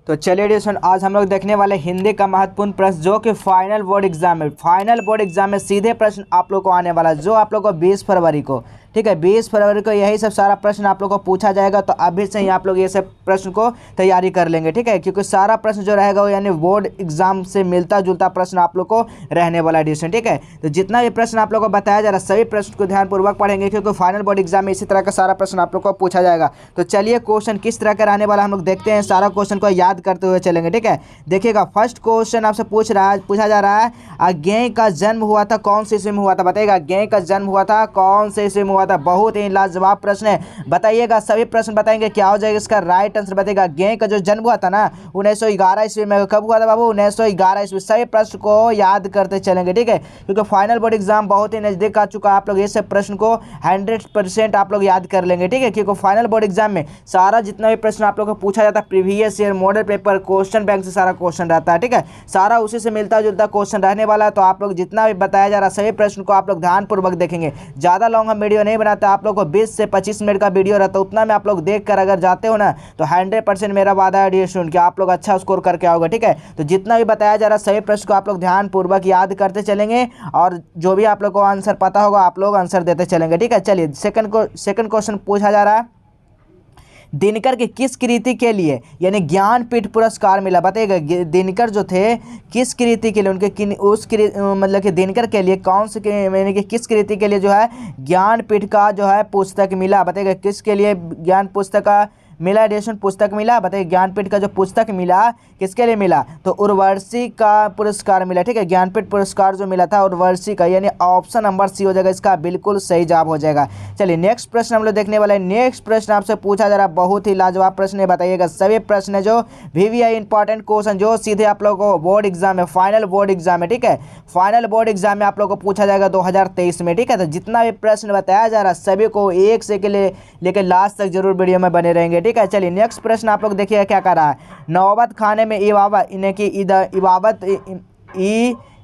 तो चलिए डिस्कशन आज हम लोग देखने वाले हिंदी का महत्वपूर्ण प्रश्न जो कि फाइनल बोर्ड एग्जाम है। फाइनल बोर्ड एग्जाम में सीधे प्रश्न आप लोग को आने वाला है जो आप लोग को 20 फरवरी को, ठीक है, 20 फरवरी को यही सब सारा प्रश्न आप लोग को पूछा जाएगा। तो अभी से ही आप लोग ये सब प्रश्न को तैयारी कर लेंगे, ठीक है, क्योंकि सारा प्रश्न जो रहेगा वो यानी बोर्ड एग्जाम से मिलता जुलता प्रश्न आप लोग को रहने वाला एडिशन, ठीक है। तो जितना भी प्रश्न आप लोग को बताया जा रहा है सभी प्रश्न को ध्यानपूर्वक पढ़ेंगे क्योंकि फाइनल बोर्ड एग्जाम में इसी तरह का सारा प्रश्न आप लोग को पूछा जाएगा। तो चलिए क्वेश्चन किस तरह का रहने वाला हम लोग देखते हैं, सारा क्वेश्चन को याद करते हुए चलेंगे, ठीक है। देखिएगा फर्स्ट क्वेश्चन आपसे पूछा जा रहा है अज्ञेय का जन्म हुआ था कौन से ईस्वी में हुआ था, बताइएगा अज्ञेय का जन्म हुआ था कौन से ईस्वी में हुआ था। बहुत ही लाजवाब प्रश्न है, बताइएगा सभी प्रश्न बताएंगे क्या हो जाएगा इसका राइट आंसर। बताइएगा अज्ञेय का जो जन्म हुआ था ना 1911 ईस्वी में, कब हुआ था बाबू 1911 ईस्वी। सभी प्रश्न को याद करते चलेंगे, ठीक है, क्योंकि फाइनल बोर्ड एग्जाम बहुत ही नजदीक आ चुका है। आप लोग ये सब प्रश्न को 100% आप लोग याद कर लेंगे, ठीक है, क्योंकि फाइनल बोर्ड एग्जाम में सारा जितना भी प्रश्न आप लोग को पूछा जाता है previous year model paper question bank से सारा क्वेश्चन रहता है, ठीक है, सारा उसी से मिलता जुलता क्वेश्चन रहने वाला है। तो आप लोग जितना भी बताया जा रहा है सभी प्रश्न को आप लोग ध्यानपूर्वक देखेंगे। ज़्यादा लॉन्ग हम वीडियो नहीं बनाते, आप लोग को 20 से 25 मिनट का वीडियो रहता है, उतना में आप लोग देख कर अगर जाते हो ना तो 100% मेरा वादा है डियर स्टूडेंट कि आप लोग अच्छा स्कोर करके आओगे, ठीक है। तो जितना भी बताया जा रहा है सभी प्रश्न को आप लोग ध्यानपूर्वक याद करते चलेंगे और जो भी आप लोग को आंसर पता होगा आप लोग आंसर देते चलेंगे, ठीक है। चलिए सेकंड क्वेश्चन पूछा जा रहा है दिनकर की किस कृति के लिए यानी ज्ञानपीठ पुरस्कार मिला, बताइएगा दिनकर जो थे किस कृति के लिए उनके मतलब कि दिनकर के लिए कौन से यानी कि किस कृति के लिए जो है ज्ञानपीठ का जो है पुस्तक मिला, बताइएगा किसके लिए ज्ञान पुस्तक का मिला एडिशन पुस्तक मिला, बताइए ज्ञानपीठ का जो पुस्तक मिला किसके लिए मिला तो उर्वशी का पुरस्कार मिला, ठीक है। ज्ञानपीठ पुरस्कार जो मिला था उर्वशी का यानी ऑप्शन नंबर सी हो जाएगा, इसका बिल्कुल सही जवाब हो जाएगा। चलिए नेक्स्ट प्रश्न हम लोग देखने वाले हैं। नेक्स्ट प्रश्न आपसे पूछा जा रहा है बहुत ही लाजवाब प्रश्न है, बताइएगा सभी प्रश्न है जो VVI इंपॉर्टेंट क्वेश्चन जो सीधे आप लोग को बोर्ड एग्जाम है फाइनल बोर्ड एग्जाम है, ठीक है, फाइनल बोर्ड एग्जाम में आप लोग को पूछा जाएगा 2023 में, ठीक है। तो जितना भी प्रश्न बताया जा रहा है सभी को एक से लेकर लास्ट तक जरूर वीडियो में बने रहेंगे, ठीक है। चलिए नेक्स्ट प्रश्न आप लोग देखिए क्या कर रहा है नौबत खाने में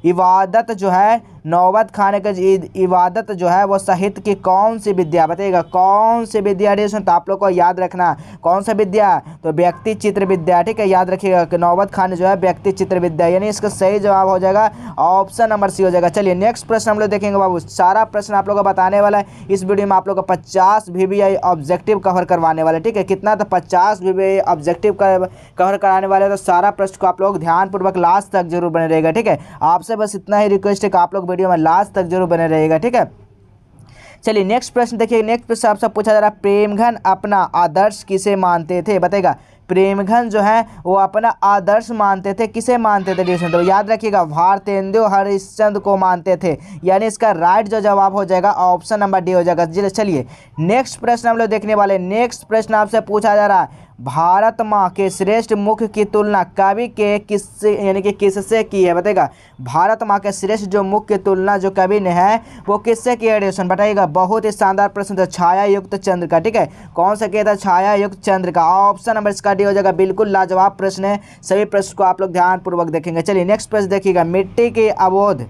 इबादत जो है नौबत खाने का इबादत जो है वो साहित्य की कौन सी विद्या, बताइएगा कौन सी विद्या एडिशन। तो आप लोग को याद रखना कौन सा विद्या तो व्यक्ति चित्र विद्या, ठीक है, याद रखिएगा कि नौबत खाने जो है व्यक्ति चित्र विद्या यानी इसका सही जवाब हो जाएगा ऑप्शन नंबर सी हो जाएगा। चलिए नेक्स्ट प्रश्न हम लोग देखेंगे बाबू, सारा प्रश्न आप लोग को बताने वाला है इस वीडियो में। आप लोग को 50 VVI ऑब्जेक्टिव कवर करवाने वाले, ठीक है, कितना तो 50 VVI ऑब्जेक्टिव कवर कराने वाले। तो सारा प्रश्न को आप लोग ध्यानपूर्वक लास्ट तक जरूर बने रहेगा, ठीक है। आपसे बस इतना ही रिक्वेस्ट है कि आप लोग वीडियो में लास्ट तक जरूर बने रहेगा, ठीक है। चलिए नेक्स्ट प्रश्न देखिए। नेक्स्ट प्रश्न आपसे पूछा जा रहा है प्रेमघन अपना आदर्श किसे मानते थे, बताइएगा प्रेमघन जो है वो अपना आदर्श मानते थे, किसे मानते थे डिस्कशन। तो याद रखिएगा भारतेंदु हरिश्चंद्र को मानते थे यानी इसका राइट जो जवाब हो जाएगा ऑप्शन नंबर डी हो जाएगा। चलिए नेक्स्ट प्रश्न हम लोग देखने वाले। नेक्स्ट प्रश्न आपसे पूछा जा रहा है भारत माँ के श्रेष्ठ मुख की तुलना कवि के किससे यानी कि किससे की है, बताइएगा भारत माँ के श्रेष्ठ जो मुख की तुलना जो कवि ने है वो किससे की है एडिशन, बताइएगा बहुत ही शानदार प्रश्न था छाया युक्त चंद्र का, ठीक है, कौन सा किया था छाया युक्त चंद्र का, ऑप्शन नंबर इसका डी हो जाएगा। बिल्कुल लाजवाब प्रश्न है, सभी प्रश्न को आप लोग ध्यानपूर्वक देखेंगे। चलिए नेक्स्ट प्रश्न देखिएगा मिट्टी की अबोध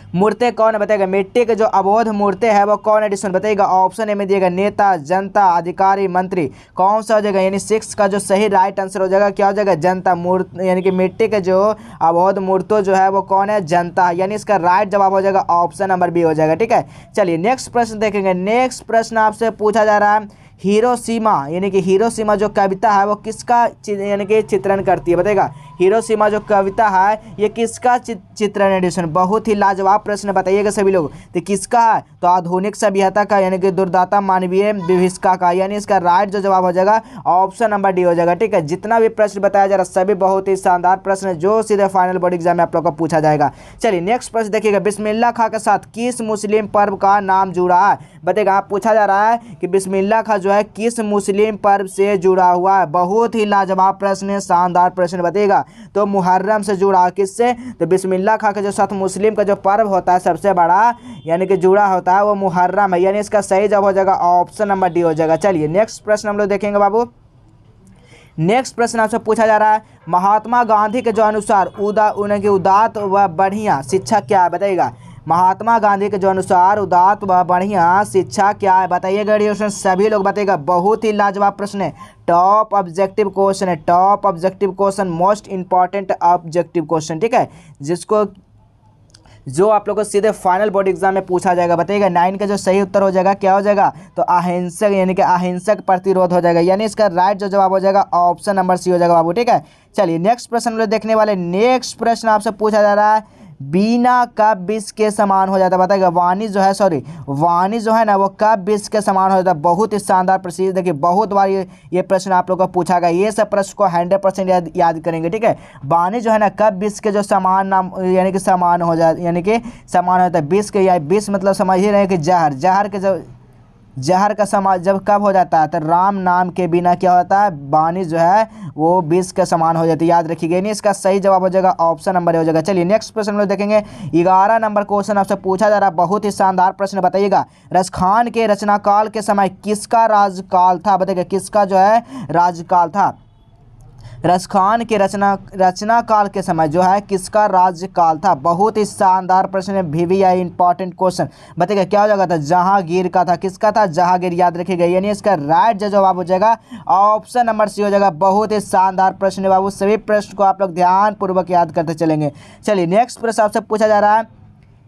मूर्ति कौन है, बताइएगा मिट्टी के जो अबोध मूर्ति है वो कौन एडिशन, बताइएगा ऑप्शन ए में दिएगा नेता जनता अधिकारी मंत्री, कौन सा हो जाएगा यानी 6 का जो सही राइट आंसर हो जाएगा क्या हो जाएगा जनता मूर्ति यानी कि मिट्टी के जो अबोध मूर्ति जो है वो कौन है जनता यानी इसका राइट जवाब हो जाएगा ऑप्शन नंबर बी हो जाएगा, ठीक है। चलिए नेक्स्ट प्रश्न देखेंगे। नेक्स्ट प्रश्न आपसे पूछा जा रहा है हिरोशिमा यानी कि हिरोशिमा जो कविता है वो किसका यानी कि चित्रण करती है, बताइएगा हिरोशिमा जो कविता है ये किसका चित्रण एडिशन। बहुत ही लाजवाब प्रश्न बताइएगा सभी लोग, तो किसका है तो आधुनिक सभ्यता का यानी कि दुर्दाता मानवीय विभीषिका का यानी इसका राइट जो जवाब हो जाएगा ऑप्शन नंबर डी हो जाएगा, ठीक है। जितना भी प्रश्न बताया जा रहा है सभी बहुत ही शानदार प्रश्न जो सीधे फाइनल बोर्ड एग्जाम में आप लोग को पूछा जाएगा। चलिए नेक्स्ट प्रश्न देखिएगा बिस्मिल्लाह खां के साथ किस मुस्लिम पर्व का नाम जुड़ा है, बताइएगा आप पूछा जा रहा है कि बिस्मिल्लाह खां जो है किस मुस्लिम पर्व से जुड़ा हुआ है। बहुत ही लाजवाब प्रश्न है, शानदार प्रश्न, बताइएगा तो मुहर्रम से जुड़ा किससे तो बिस्मिल्लाह खां के जो साथ मुस्लिम का जो पर्व होता है सबसे बड़ा यानी कि जुड़ा होता है वो मुहर्रम है यानी इसका सही जवाब हो जाएगा ऑप्शन नंबर डी हो जाएगा। चलिए नेक्स्ट प्रश्न हम लोग देखेंगे बाबू। नेक्स्ट प्रश्न आपसे पूछा जा रहा है महात्मा गांधी के जो अनुसार उनकी उदात्त व बढ़िया शिक्षा क्या है, बताइएगा महात्मा गांधी के जो अनुसार उदात्त व बढ़िया शिक्षा क्या है, बताइएगा डिस्कशन सभी लोग बताइएगा। बहुत ही लाजवाब प्रश्न है, टॉप ऑब्जेक्टिव क्वेश्चन है, top objective question, most important objective question, ठीक है, जिसको जो आप लोगों को सीधे फाइनल बोर्ड एग्जाम में पूछा जाएगा। बताइएगा 9 का जो सही उत्तर हो जाएगा क्या हो जाएगा, तो अहिंसक यानी कि अहिंसक प्रतिरोध हो जाएगा, यानी इसका राइट जो जवाब हो जाएगा ऑप्शन नंबर सी हो जाएगा बाबू, ठीक है। चलिए नेक्स्ट प्रश्न हम लोग देखने वाले। नेक्स्ट प्रश्न आपसे पूछा जा रहा है, बीना कब विष के समान हो जाता है, बताइएगा। वाणी जो है ना वो कब विष के समान हो जाता है। बहुत ही शानदार प्रश्न, देखिए बहुत बार ये प्रश्न आप लोगों को पूछा गया, ये सब प्रश्न को 100% याद करेंगे, ठीक है। वाणी जो है ना कब विष के जो समान नाम यानी कि समान हो जाता, यानी कि समान होता है विष के, या विष मतलब समझ ही रहे कि जहर के जब जहर का समान जब कब हो जाता है, तो राम नाम के बिना क्या होता है, वाणी जो है वो विष के समान हो जाती है, याद रखिएगा। नहीं, इसका सही जवाब हो जाएगा ऑप्शन नंबर हो जाएगा। चलिए नेक्स्ट प्रश्न हम लोग देखेंगे। 11 नंबर क्वेश्चन आपसे पूछा जा रहा है, बहुत ही शानदार प्रश्न, बताइएगा। रसखान के रचनाकाल के समय किसका राजकाल था, बताइएगा किसका जो है राजकाल था। रसखान के रचना काल के समय जो है किसका राज्यकाल था। बहुत ही शानदार प्रश्न है, VVI इंपॉर्टेंट क्वेश्चन, बताइएगा क्या हो जाएगा, था जहांगीर का था। किसका था, जहांगीर, याद रखिएगा, यानी इसका राइट जो जवाब हो जाएगा ऑप्शन नंबर सी हो जाएगा। बहुत ही शानदार प्रश्न है बाबू, सभी प्रश्न को आप लोग ध्यानपूर्वक याद करते चलेंगे। चलिए नेक्स्ट प्रश्न आपसे पूछा जा रहा है,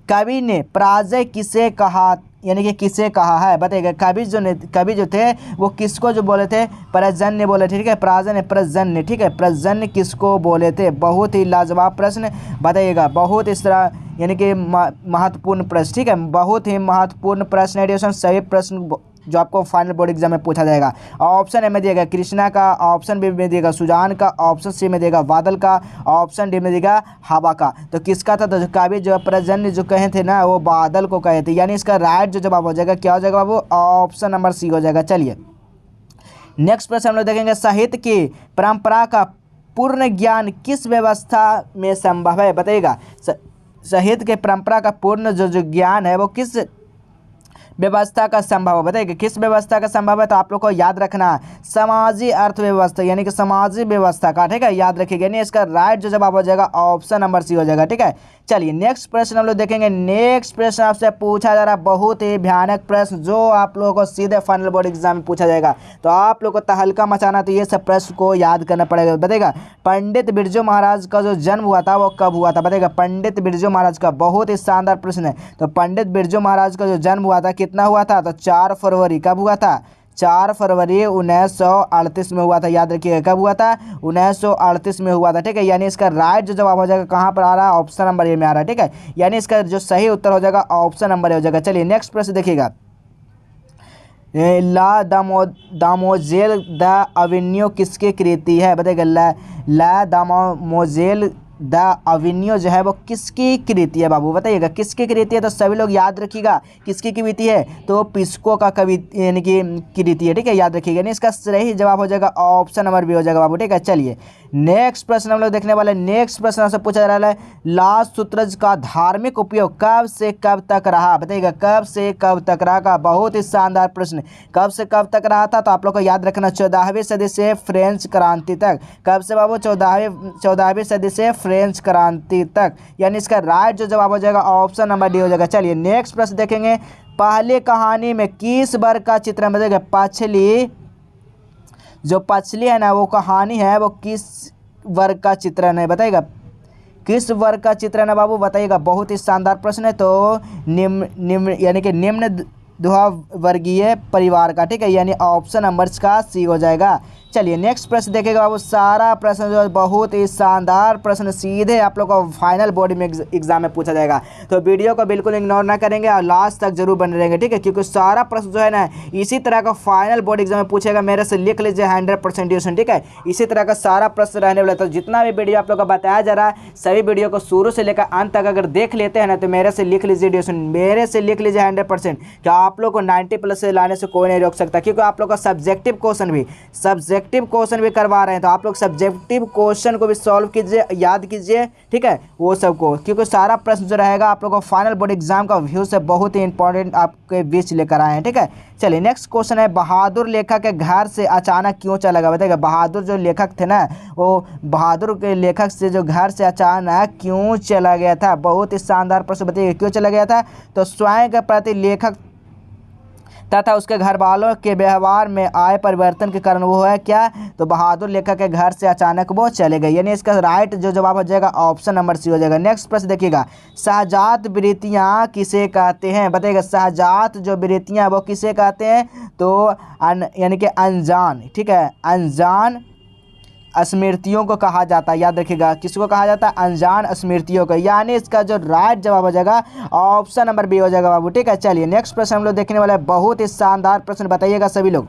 कवि ने पराजय किसे कहा, यानी कि किसे कहा है, बताइएगा। कवि जो थे वो किसको जो बोले थे, प्रजन्य बोले थे, ठीक है। पराजय प्रजन्य, ठीक है, प्रजन्य किसको बोले थे। बहुत ही लाजवाब प्रश्न, बताइएगा। बहुत इस तरह यानी कि महत्वपूर्ण प्रश्न, ठीक है, बहुत ही महत्वपूर्ण प्रश्न एडिशन, सभी प्रश्न जो आपको फाइनल बोर्ड एग्जाम में पूछा जाएगा। ऑप्शन ए में दिएगा कृष्णा का, ऑप्शन बी में दिएगा सुजान का, ऑप्शन सी में देगा बादल का, ऑप्शन डी में देगा हवा का। तो किसका था, तो कवि जो प्रजन्य जो कहे थे ना वो बादल को कहे थे, यानी इसका राइट जो जवाब हो जाएगा क्या हो जाएगा बाबू, ऑप्शन नंबर सी हो जाएगा। चलिए नेक्स्ट प्रश्न हम लोग देखेंगे, साहित्य की परंपरा का पूर्ण ज्ञान किस व्यवस्था में संभव है, बताइएगा। साहित्य के परंपरा का पूर्ण जो ज्ञान है वो किस व्यवस्था का संभव है, बताइए किस व्यवस्था का संभव है। तो आप लोग को याद रखना समाजी अर्थव्यवस्था, यानी कि समाजी व्यवस्था का, ठीक है, याद रखिएगा। यानी इसका राइट जो जवाब हो जाएगा ऑप्शन नंबर सी हो जाएगा, ठीक है। चलिए नेक्स्ट प्रश्न हम लोग देखेंगे। नेक्स्ट प्रश्न आपसे पूछा जा रहा है, बहुत ही भयानक प्रश्न जो आप लोगों को सीधे फाइनल बोर्ड एग्जाम में पूछा जाएगा, तो आप लोग को तहलका मचाना, तो ये सब प्रश्न को याद करना पड़ेगा। बताइएगा पंडित बिरजू महाराज का जो जन्म हुआ था वो कब हुआ था, बताइएगा। पंडित बिरजू महाराज का, बहुत ही शानदार प्रश्न है। तो पंडित बिरजू महाराज का जो जन्म हुआ था कितना हुआ था, तो 4 फरवरी, कब हुआ था, 4 फरवरी 1938 में हुआ था, याद रखिएगा। कब हुआ था, 1938 में हुआ था, ठीक है। यानी इसका राइट जो जवाब हो जाएगा कहाँ पर आ रहा है, ऑप्शन नंबर ए में आ रहा है, ठीक है। यानी इसका जो सही उत्तर हो जाएगा ऑप्शन नंबर ए हो जाएगा। चलिए नेक्स्ट प्रश्न देखिएगा। ला दामोजेल द अवेन्यू किसकी कृति है, बताइएगा। ला दामोजेल द अवेन्यू जो है वो किसकी कृति है बाबू, बताइएगा किसकी कृति है। तो सभी लोग याद रखिएगा किसकी कृति है, तो पिस्को का कवि यानी कि कृति है, ठीक है, याद रखिएगा। नहीं, इसका सही जवाब हो जाएगा ऑप्शन नंबर बी हो जाएगा बाबू, ठीक है। चलिए नेक्स्ट प्रश्न हम लोग देखने वाले। नेक्स्ट प्रश्न से पूछा जा रहा है, लाल सूत्रज का धार्मिक उपयोग कब से कब तक रहा, बताइएगा। कब से कब तक रहा का, बहुत ही शानदार प्रश्न, कब से कब तक रहा था। तो आप लोग को याद रखना 14वीं सदी से फ्रेंच क्रांति तक। कब से बाबू, 14वीं सदी से फ्रेंच क्रांति तक, यानी इसका राइट जो जवाब हो जाएगा ऑप्शन नंबर डी हो जाएगा। चलिए नेक्स्ट प्रश्न देखेंगे। पहले कहानी में किस वर्ग का चित्रण, बताइएगा। पछली है ना वो कहानी है वो किस वर्ग का चित्रण है, बताइएगा। किस वर्ग का चित्रण है बाबू, बताइएगा। बहुत ही शानदार प्रश्न है। तो निम्न यानी कि निम्न वर्गीय परिवार का, ठीक है, यानी ऑप्शन नंबर का सी हो जाएगा। चलिए नेक्स्ट प्रश्न देखेगा बाबू। सारा प्रश्न जो है बहुत ही शानदार प्रश्न सीधे आप लोग को फाइनल बोर्ड में एग्जाम में पूछा जाएगा, तो वीडियो को बिल्कुल इग्नोर ना करेंगे और लास्ट तक जरूर बने रहेंगे, ठीक है, क्योंकि सारा प्रश्न जो है ना इसी तरह का फाइनल बोर्ड एग्जाम में पूछेगा। मेरे से लिख लीजिए 100% ड्यूरेशन, ठीक है, इसी तरह का सारा प्रश्न रहने वाला है। तो जितना भी वीडियो आप लोग को बताया जा रहा है सभी वीडियो को शुरू से लेकर अंत तक अगर देख लेते हैं ना, तो मेरे से लिख लीजिए ड्यूरेशन, मेरे से लिख लीजिए 100%। क्या आप लोग को 90+ से लाने से कोई नहीं रोक सकता, क्योंकि आप लोग का सब्जेक्टिव क्वेश्चन भी सब्जेक्टिव क्वेश्चन भी करवा रहे हैं, तो आप लोग सब्जेक्टिव क्वेश्चन को भी सॉल्व कीजिए, याद कीजिए, ठीक है, वो सबको, क्योंकि सारा प्रश्न जो रहेगा आप लोगों को फाइनल बोर्ड एग्जाम का व्यू से बहुत ही इंपॉर्टेंट आपके बीच लेकर आए हैं, ठीक है। चलिए नेक्स्ट क्वेश्चन है, बहादुर लेखक के घर से अचानक क्यों चला गया? बताइएगा, बहादुर जो लेखक थे ना, वो बहादुर के लेखक से जो घर से अचानक क्यों चला गया था? बहुत ही शानदार प्रश्न, बताइए क्यों चला गया था? तो स्वयं के प्रति लेखक तथा उसके घर वालों के व्यवहार में आए परिवर्तन के कारण वो है क्या? तो बहादुर लेखक के घर से अचानक वो चले गए, यानी इसका राइट जो जवाब हो जाएगा ऑप्शन नंबर सी हो जाएगा। नेक्स्ट प्रश्न देखिएगा, सहजात वृत्तियाँ किसे कहते हैं? बताइएगा, सहजात जो वृत्तियाँ वो किसे कहते हैं? तो यानी कि अनजान, ठीक है, अनजान स्मृतियों को कहा जाता है। याद रखिएगा, किसको कहा जाता है? अनजान स्मृतियों को, यानी इसका जो राइट जवाब हो जाएगा ऑप्शन नंबर बी हो जाएगा बाबू, ठीक है। चलिए नेक्स्ट प्रश्न हम लोग देखने वाले हैं, बहुत ही शानदार प्रश्न, बताइएगा सभी लोग।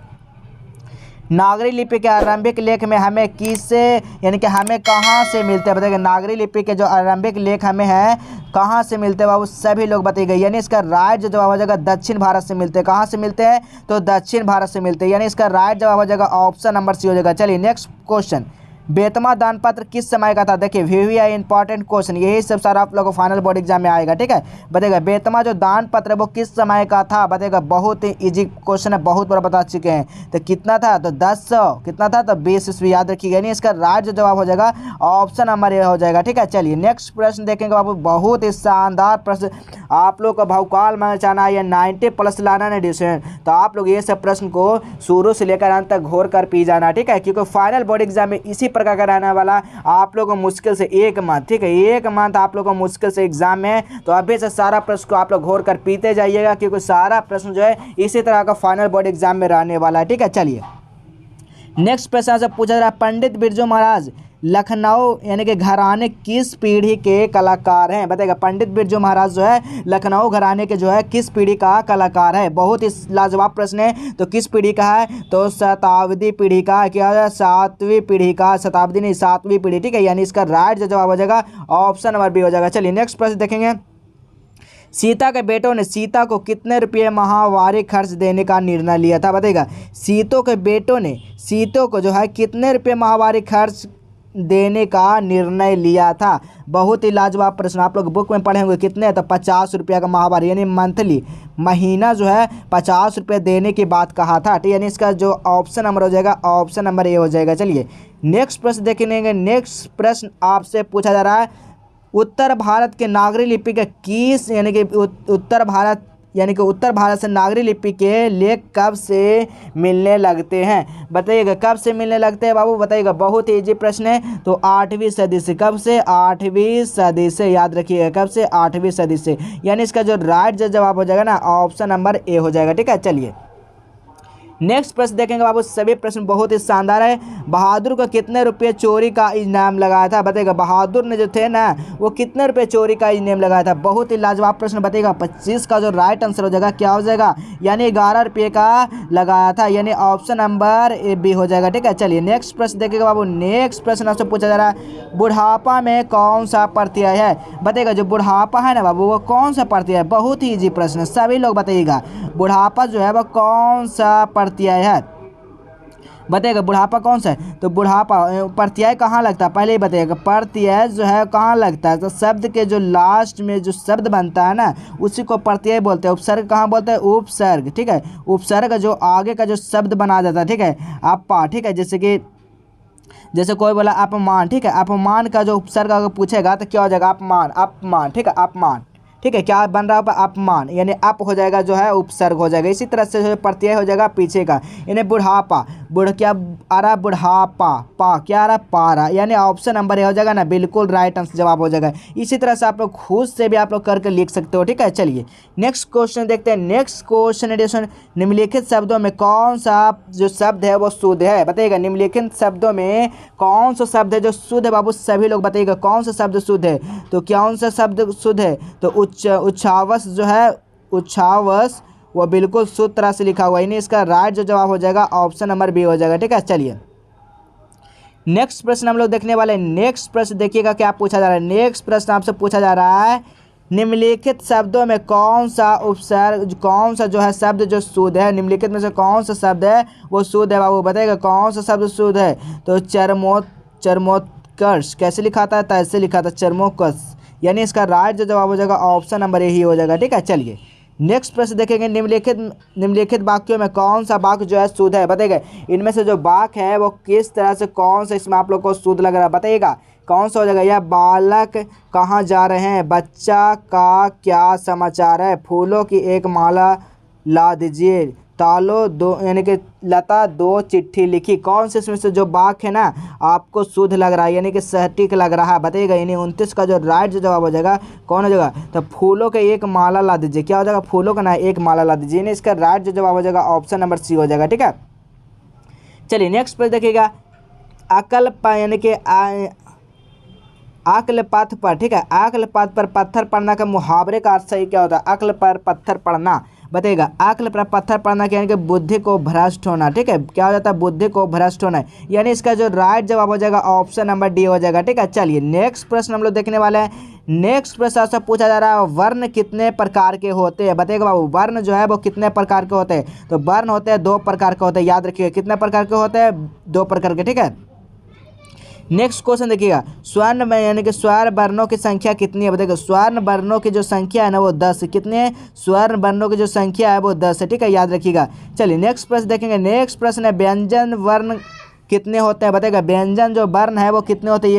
नागरी लिपि के आरंभिक लेख में हमें किससे यानी कि हमें कहाँ से मिलते हैं? बताइएगा, नागरी लिपि के जो आरंभिक लेख हमें हैं कहाँ से मिलते हैं बाबू? सभी लोग बताइएगा, यानी इसका राइट जो जवाब हो जाएगा दक्षिण भारत से मिलते हैं। कहाँ से मिलते हैं? तो दक्षिण भारत से मिलते हैं, यानी इसका राइट जवाब हो जाएगा ऑप्शन नंबर सी हो जाएगा। चलिए नेक्स्ट क्वेश्चन, बेतमा दान पत्र किस समय का था? देखिए वेरी इंपॉर्टेंट क्वेश्चन, यही सब सारा आप लोगों को फाइनल बोर्ड एग्जाम में आएगा, ठीक है। बताइएगा, बेतमा जो दान पत्र है वो किस समय का था? बताइएगा, बहुत ही इजी क्वेश्चन है, बहुत बार बता चुके हैं। तो कितना था? तो 1000, कितना था? तो 20 ईस्वी, याद रखिएगा, यानी इसका राइट जो जवाब हो जाएगा ऑप्शन नंबर ए हो जाएगा, ठीक है। चलिए नेक्स्ट प्रश्न देखेंगे बाबू, बहुत ही शानदार प्रश्न, आप लोग का भौकाल में जाना है, 90+ लाना है एडिशन, तो आप लोग ये सब प्रश्न को शुरू से लेकर अंत तक घोर कर पी जाना, ठीक है, क्योंकि फाइनल बोर्ड एग्जाम में इसी प्रकार का रहने वाला आप लोगों को मुश्किल से 1 मंथ, ठीक है, 1 मंथ आप लोगों को मुश्किल से एग्जाम में, तो अभी से सारा प्रश्न को आप लोग घोर कर पीते जाइएगा, क्योंकि सारा प्रश्न जो है इसी तरह का फाइनल बोर्ड एग्जाम में रहने वाला है, ठीक है। चलिए नेक्स्ट प्रश्न से पूछा जा रहा है, पंडित बिरजू महाराज लखनऊ यानी कि घराने किस पीढ़ी के कलाकार हैं? बताइएगा, पंडित बिरजू महाराज जो है लखनऊ घराने के जो है किस पीढ़ी का कलाकार है? बहुत ही लाजवाब प्रश्न है, तो किस पीढ़ी का है? तो शताब्दी पीढ़ी का, क्या है? 7वीं पीढ़ी का, शताब्दी नहीं 7वीं पीढ़ी, ठीक है, यानी इसका राइट जो जवाब हो जाएगा ऑप्शन नंबर बी हो जाएगा। चलिए नेक्स्ट प्रश्न देखेंगे, सीता के बेटों ने सीता को कितने रुपये माहवारी खर्च देने का निर्णय लिया था? बताइएगा, सीतों के बेटों ने सीतों को जो है कितने रुपये माहवारी खर्च देने का निर्णय लिया था? बहुत ही लाजवाब प्रश्न, आप लोग बुक में पढ़े होंगे, कितने? तो 50 रुपये का माहवारी, यानी मंथली, महीना जो है 50 रुपये देने की बात कहा था, ठीक, यानी इसका जो ऑप्शन नंबर हो जाएगा ऑप्शन नंबर ए हो जाएगा। चलिए नेक्स्ट प्रश्न देखेंगे, नेक्स्ट प्रश्न आपसे पूछा जा रहा है, उत्तर भारत के नागरी लिपि के किस यानी कि उत्तर भारत से नागरी लिपि के लेख कब से मिलने लगते हैं? बताइएगा, कब से मिलने लगते हैं बाबू? बताइएगा, बहुत ही इजी प्रश्न है, तो 8वीं सदी से। कब से? 8वीं सदी से, याद रखिएगा, कब से? 8वीं सदी से, यानी इसका जो राइट जो जवाब हो जाएगा ना ऑप्शन नंबर ए हो जाएगा, ठीक है। चलिए नेक्स्ट प्रश्न देखेंगे बाबू, सभी प्रश्न बहुत ही शानदार है, बहादुर को कितने रुपये चोरी का इनाम लगाया था? बताइएगा, बहादुर ने जो थे ना वो कितने रुपये चोरी का इनाम लगाया था? बहुत ही लाजवाब प्रश्न, बताइएगा 25 का जो राइट आंसर हो जाएगा क्या हो जाएगा? यानी 11 रुपये का लगाया था, यानी ऑप्शन नंबर ए बी हो जाएगा, ठीक है। चलिए नेक्स्ट प्रश्न देखेगा बाबू, नेक्स्ट प्रश्न आपसे पूछा जा रहा है, बुढ़ापा में कौन सा प्रत्यय है? बताइएगा, जो बुढ़ापा है ना बाबू वो कौन सा प्रत्यय है? बहुत ही इजी प्रश्न, सभी लोग बताइएगा, बुढ़ापा जो है वो कौन सा प्रत्यय है? बताइएगा, बुढ़ापा कौन सा है? तो बुढ़ापा प्रत्यय कहाँ लगता है पहले ही बताइएगा, प्रत्यय जो है कहाँ लगता है? तो शब्द के जो लास्ट में जो शब्द बनता है ना उसी को प्रत्यय बोलते हैं। उपसर्ग कहाँ बोलते हैं? उपसर्ग, ठीक है, उपसर्ग जो आगे का जो शब्द बना जाता है, ठीक है, अपा, ठीक है, जैसे कोई बोला अपमान, ठीक है, अपमान का जो उपसर्ग अगर पूछेगा तो क्या हो जाएगा? अपमान, अपमान, ठीक है, अपमान, ठीक है, क्या बन रहा है? अपमान, यानी अप हो जाएगा जो है उपसर्ग हो जाएगा। इसी तरह से जो प्रत्यय हो जाएगा पीछे का, यानी बुढ़ापा, क्या आ रहा? बुढ़ापा, पा क्या आ रहा? पा रहा, यानी ऑप्शन नंबर ए हो जाएगा ना, बिल्कुल राइट आंसर जवाब हो जाएगा। इसी तरह से आप लोग खुद से भी आप लोग करके लिख सकते हो, ठीक है। चलिए नेक्स्ट क्वेश्चन देखते हैं, नेक्स्ट क्वेश्चन एडिशन, निम्नलिखित शब्दों में कौन सा जो शब्द है वो शुद्ध है? बताइएगा, निम्नलिखित शब्दों में कौन सा शब्द है जो शुद्ध है? बाबू सभी लोग बताइएगा, कौन सा शब्द शुद्ध है? तो कौन सा शब्द शुद्ध है? तो उच्छ्वास जो है, उच्छ्वास, वो बिल्कुल शुद्ध तरह से लिखा हुआ है, यानी इसका राइट जो जवाब हो जाएगा ऑप्शन नंबर बी हो जाएगा, ठीक है। चलिए नेक्स्ट प्रश्न हम लोग देखने वाले हैं। नेक्स्ट प्रश्न देखिएगा क्या पूछा जा रहा है। नेक्स्ट प्रश्न आपसे पूछा जा रहा है, निम्नलिखित शब्दों में कौन सा उपसर्ग, कौन सा जो है शब्द जो शुद्ध है, निम्नलिखित में से कौन सा शब्द है वो शुद्ध है बाबू, बताइएगा कौन सा शब्द शुद्ध है। तो चरमोत्कर्ष कैसे लिखा था, ऐसे लिखा था चरमोत्कर्ष, यानी इसका राइट जो जवाब हो जाएगा ऑप्शन नंबर ए ही हो जाएगा। ठीक है, चलिए नेक्स्ट प्रश्न देखेंगे। निम्नलिखित वाक्यों में कौन सा वाक्य जो है शुद्ध है, बताइएगा इनमें से जो वाक्य है वो किस तरह से, कौन सा इसमें आप लोग को शुद्ध लग रहा है, बताइएगा कौन सा हो जाएगा। यह बालक कहाँ जा रहे हैं, बच्चा का क्या समाचार है, फूलों की एक माला ला दीजिए, तालो दो, यानी कि लता दो चिट्ठी लिखी, कौन से इसमें से जो वाक्य है ना आपको शुद्ध लग रहा है, यानी कि सटीक लग रहा है, बताइएगा। यानी 29 का जो राइट जो जवाब हो जाएगा कौन हो जाएगा, तो फूलों के एक माला ला दीजिए, क्या हो जाएगा, फूलों का ना एक माला ला दीजिए, यानी इसका राइट जो जवाब हो जाएगा ऑप्शन नंबर सी हो जाएगा। ठीक है, चलिए नेक्स्ट पेज देखिएगा। अकल यानी कि अक्ल पथ पर, ठीक है, अक्ल पथ पर पत्थर पड़ना का मुहावरे का अर्थ सही क्या होता है, अक्ल पर पत्थर पड़ना, बताइएगा अक्ल पर पत्थर पड़ना यानी कि बुद्धि को भ्रष्ट होना। ठीक है, क्या हो जाता है, बुद्धि को भ्रष्ट होना, यानी इसका जो राइट जवाब हो जाएगा ऑप्शन नंबर डी हो जाएगा। ठीक है, चलिए नेक्स्ट प्रश्न हम लोग देखने वाले हैं। नेक्स्ट प्रश्न आपसे पूछा जा रहा है वर्ण कितने प्रकार के होते हैं, बताइएगा बाबू वर्ण जो है वो कितने प्रकार के होते हैं, तो वर्ण होते हैं 2 प्रकार के होते हैं, याद रखिएगा कितने प्रकार के होते हैं, 2 प्रकार के। ठीक है, नेक्स्ट क्वेश्चन देखिएगा, स्वर्ण में यानी कि स्वर वर्णों की संख्या कितनी है, बताइएगा स्वर्ण वर्णों की जो संख्या है ना वो 10, कितने स्वर्ण वर्णों की जो संख्या है वो 10 है। ठीक है, याद रखिएगा। चलिए नेक्स्ट प्रश्न देखेंगे। नेक्स्ट प्रश्न है व्यंजन वर्ण कितने होते हैं, बताइएगा व्यंजन जो वर्ण है वो कितने होते हैं,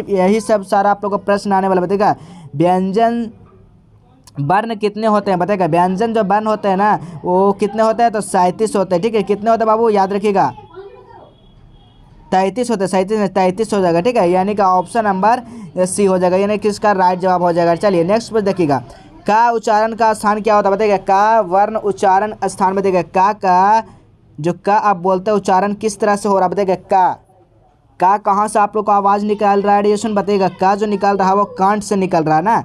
यही सब सारा आप लोग को प्रश्न आने वाला, बताइएगा व्यंजन वर्ण कितने होते हैं, बताइएगा व्यंजन जो वर्ण होते हैं ना वो कितने होते हैं, तो 37 होते हैं। ठीक है, कितने होते हैं बाबू, याद रखिएगा 33 होते हैं, 33 हो जाएगा। ठीक है, यानी कि ऑप्शन नंबर सी हो जाएगा, यानी कि इसका राइट जवाब हो जाएगा। चलिए नेक्स्ट पर देखिएगा। का उच्चारण का स्थान क्या होता है, बताइएगा का वर्ण उच्चारण स्थान, बताइएगा का जो का आप बोलते हैं उच्चारण किस तरह से हो रहा है, बताइएगा का कहाँ से आप लोग को आवाज़ निकाल रहा है, रेडिएशन, बताइएगा का जो निकाल रहा है वो कंठ से निकल रहा है ना,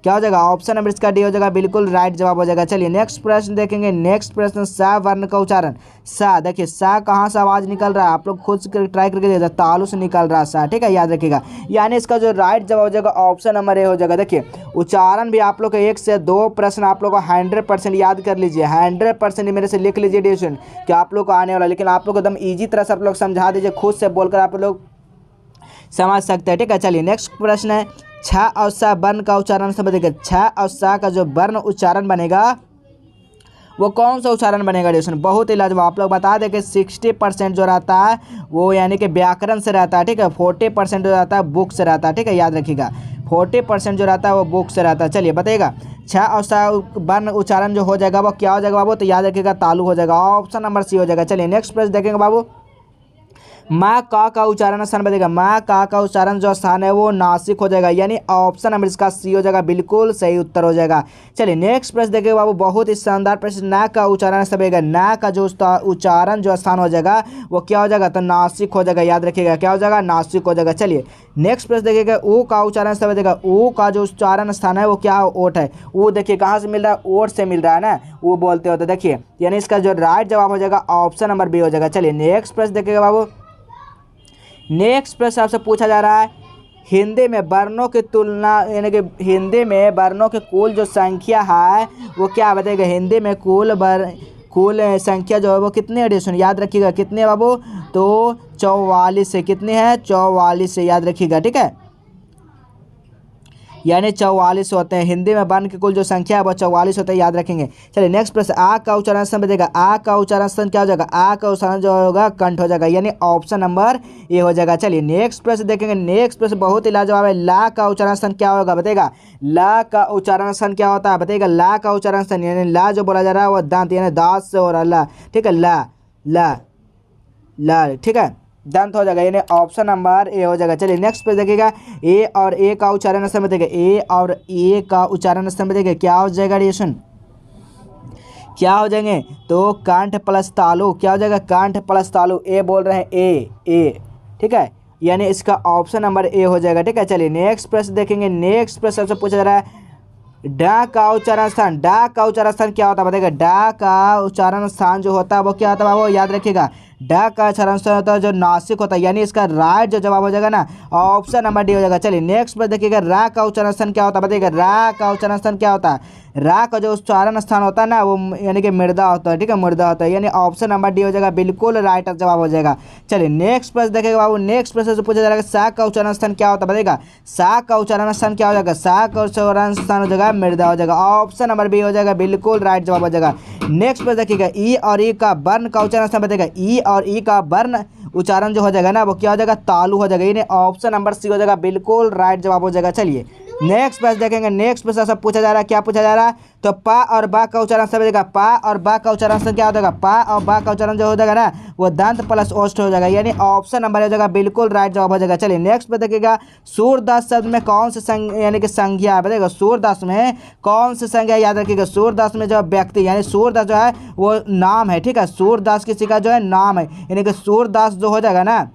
क्या हो जाएगा ऑप्शन नंबर इसका डी हो जाएगा, बिल्कुल राइट जवाब हो जाएगा। चलिए नेक्स्ट प्रश्न देखेंगे। नेक्स्ट प्रश्न सा वर्ण का उच्चारण, सा देखिए सा कहाँ से आवाज़ निकल रहा है, आप लोग खुद ट्राई करके देखिए, तालु से निकल रहा है सा। ठीक है, याद रखिएगा, यानी इसका जो राइट जवाब हो जाएगा ऑप्शन नंबर ए हो जाएगा। देखिए उच्चारण भी आप लोग को 1 से 2 प्रश्न आप लोग को 100% याद कर लीजिए, 100% मेरे से लिख लीजिए डिवीजन कि आप लोग को आने वाला, लेकिन आप लोग एकदम ईजी तरह से आप लोग समझा दीजिए, खुद से बोलकर आप लोग समझ सकते हैं। ठीक है, चलिए नेक्स्ट प्रश्न है छ और सा वर्ण का उच्चारण से बताइएगा, छ और सा का जो वर्ण उच्चारण बनेगा वो कौन सा उच्चारण बनेगा, डिवीजन बहुत ही लाजवाब। आप लोग बता दें कि 60% जो रहता है वो यानी कि व्याकरण से रहता है। ठीक है, 40% जो रहता है बुक से रहता है। ठीक है, याद रखिएगा 40% जो रहता है वो बुक से रहता है। चलिए बताइएगा छ और सा वर्ण उच्चारण जो हो जाएगा वो क्या हो जाएगा बाबू, तो याद रखिएगा तालु हो जाएगा, ऑप्शन नंबर सी हो जाएगा। चलिए नेक्स्ट प्रश्न देखेंगे बाबू। माँ का उच्चारण स्थान बताइएगा, माँ का उच्चारण जो स्थान है वो नासिक हो जाएगा, यानी ऑप्शन नंबर इसका सी हो जाएगा, बिल्कुल सही उत्तर हो जाएगा। चलिए नेक्स्ट प्रश्न देखिएगा बाबू, बहुत ही शानदार प्रश्न। ना का उच्चारण स्थान बताइएगा, ना का जो उच्चारण जो स्थान हो जाएगा वो क्या हो जाएगा, तो नासिक हो जाएगा, याद रखिएगा क्या हो जाएगा, नासिक हो जाएगा। चलिए नेक्स्ट प्रश्न देखिएगा। ऊ का उच्चारण स्थान बताइएगा, ऊ का जो उच्चारण स्थान है वो क्या ओट है, ऊ देखिए कहाँ से मिल रहा है, ओट से मिल रहा है ना, वो बोलते होते देखिए, यानी इसका जो राइट जवाब हो जाएगा ऑप्शन नंबर बी हो जाएगा। चलिए नेक्स्ट प्रश्न देखिएगा बाबू। नेक्स्ट प्रश्न आपसे पूछा जा रहा है हिंदी में वर्णों की तुलना, यानी कि हिंदी में वर्णों की कुल जो संख्या है वो क्या बताएगा, हिंदी में कुल संख्या जो है वो कितने एडिशन, याद रखिएगा कितने बाबू, तो 44 से, कितने हैं 44 से, याद रखिएगा। ठीक है, यानी 44 होते हैं, हिंदी में वर्ण की कुल जो संख्या है वो 44 होते हैं, याद रखेंगे। चलिए नेक्स्ट प्रश्न। आ का उच्चारण स्थान बताइएगा, आ का उच्चारण स्थान क्या हो जाएगा, आ का उच्चारण जो होगा कंठ हो जाएगा, यानी ऑप्शन नंबर ए हो जाएगा। चलिए नेक्स्ट प्रश्न देखेंगे। नेक्स्ट प्रश्न बहुत ही लाजवाब है। ला का उच्चारण स्थान क्या होगा बताइएगा, ला का उच्चारण स्थान क्या होता है बताइएगा, ला का उच्चारण स्थान यानी ला जो बोला जा रहा है वो दांत यानी दांत से हो रहा है ला। ठीक है, ला ला ला, ठीक है दंत हो जाएगा, यानी ऑप्शन नंबर ए हो जाएगा। चलिए नेक्स्ट पे देखिएगा। ए और ए का उच्चारण स्थान बताइएगा, ए और ए का उच्चारण स्थान बताइएगा क्या हो जाएगा, रिएक्शन क्या हो जाएंगे, तो कंठ प्लस तालु, क्या हो जाएगा कंठ प्लस तालु, ए बोल रहे हैं ए, ठीक है, यानी इसका ऑप्शन नंबर ए हो जाएगा। ठीक है, चलिए नेक्स्ट प्रश्न देखेंगे। नेक्स्ट प्रश्न से पूछा जा रहा है डा का उच्चारण स्थान, डा का उच्चारण स्थान क्या होता है बताइएगा, डा का उच्चारण स्थान जो होता है वो क्या होता है वो याद रखिएगा, ड का अक्षरांश होता है जो नासिक होता है, यानी इसका राइट जो जवाब हो जाएगा ना ऑप्शन नंबर डी हो जाएगा। चलिए नेक्स्ट पर देखिएगा, रा का उच्चारण क्या होता है, बताइएगा रा का उच्चारण क्या होता है। रा का जो उच्चारण स्थान होता है ना वो यानी कि मृदा होता है, ठीक है, मृदा होता है, यानी ऑप्शन नंबर डी हो जाएगा, बिल्कुल राइट जवाब हो जाएगा। चलिए नेक्स्ट प्रश्न देखेगा बाबू, नेक्स्ट प्रश्न से पूछा जा रहा है सा का उच्चारण स्थान क्या होता है, बताइएगा सा का उच्चारण स्थान क्या हो जाएगा, सा का उच्चारण स्थान हो जाएगा मृदा हो जाएगा, ऑप्शन नंबर बी हो जाएगा, बिल्कुल राइट जवाब हो जाएगा। नेक्स्ट प्रश्न देखिएगा, ई और ई का वर्ण का उच्चारण स्थान बताइएगा, ई और ई का वर्ण उच्चारण जो हो जाएगा ना वो क्या हो जाएगा, तालु हो जाएगा, यानी ऑप्शन नंबर सी हो जाएगा, बिल्कुल राइट जवाब हो जाएगा। चलिए नेक्स्ट प्रश्न देखेंगे, नेक्स्ट प्रश्न सब पूछा जा रहा है, क्या पूछा जा रहा है, तो पा और बा का उच्चारण सब देगा, पा और बा का उच्चारण से क्या हो जाएगा, पा और बा का उच्चारण जो हो जाएगा ना वो दंत प्लस ओष्ठ हो जाएगा, यानी ऑप्शन नंबर हो जाएगा, बिल्कुल राइट जवाब हो जाएगा। चलिए नेक्स्ट पे देखिएगा, सूरदास शब्द में कौन से यानी कि संज्ञा बताइएगा, सूरदास में कौन सी संज्ञा याद रखिएगा, सूरदास में जो व्यक्ति यानी सूरदास जो है वो नाम है, ठीक है, सूरदास किसी का जो है नाम है, यानी कि सूरदास जो हो जाएगा ना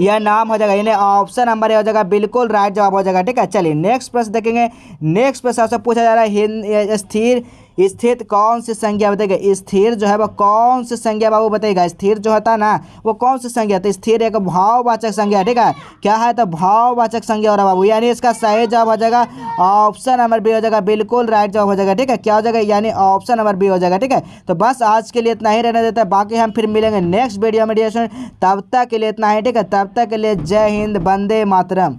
यह नाम हो जाएगा, यानी ऑप्शन नंबर हो जाएगा, बिल्कुल राइट जवाब हो जाएगा, ठीक है। चलिए नेक्स्ट प्रश्न देखेंगे, नेक्स्ट प्रश्न आपसे पूछा जा रहा है स्थिर स्थित कौन सी संज्ञा बताइएगा, स्थिर जो है वो कौन सी संज्ञा बाबू बताइएगा, स्थिर जो होता है ना वो कौन सी संज्ञा, तो स्थिर एक भाववाचक संज्ञा, ठीक है, क्या है तो भाववाचक संज्ञा हो रहा है बाबू, यानी इसका सही जवाब हो जाएगा ऑप्शन नंबर बी हो जाएगा, बिल्कुल राइट जवाब हो जाएगा, ठीक है, क्या हो जाएगा यानी ऑप्शन नंबर बी हो जाएगा, ठीक है। तो बस आज के लिए इतना ही रहने देता है, बाकी हम फिर मिलेंगे नेक्स्ट वीडियो में, तब तक के लिए इतना ही, ठीक है, तब तक के लिए जय हिंद, वंदे मातरम।